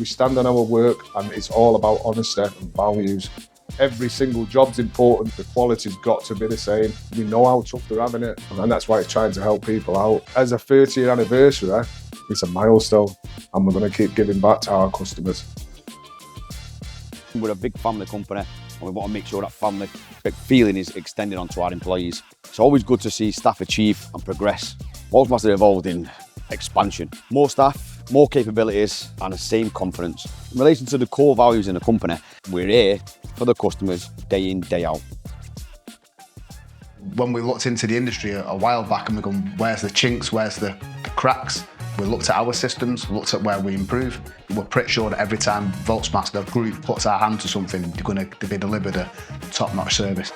stand on our work, and it's all about honesty and values. Every single job's important. The quality's got to be the same. We know how tough they're having it, and that's why it's trying to help people out. As a 30-year anniversary, it's a milestone, and we're going to keep giving back to our customers. We're a big family company, and we want to make sure that family feeling is extended onto our employees. It's always good to see staff achieve and progress. Volksmaster evolved in expansion. More staff, more capabilities, and the same confidence. In relation to the core values in the company, we're here for the customers day in, day out. When we looked into the industry a while back and we're going, where's the chinks, where's the cracks? We looked at our systems, looked at where we improve. We're pretty sure that every time Volksmaster Group puts our hand to something, they're going to be delivered a top-notch service.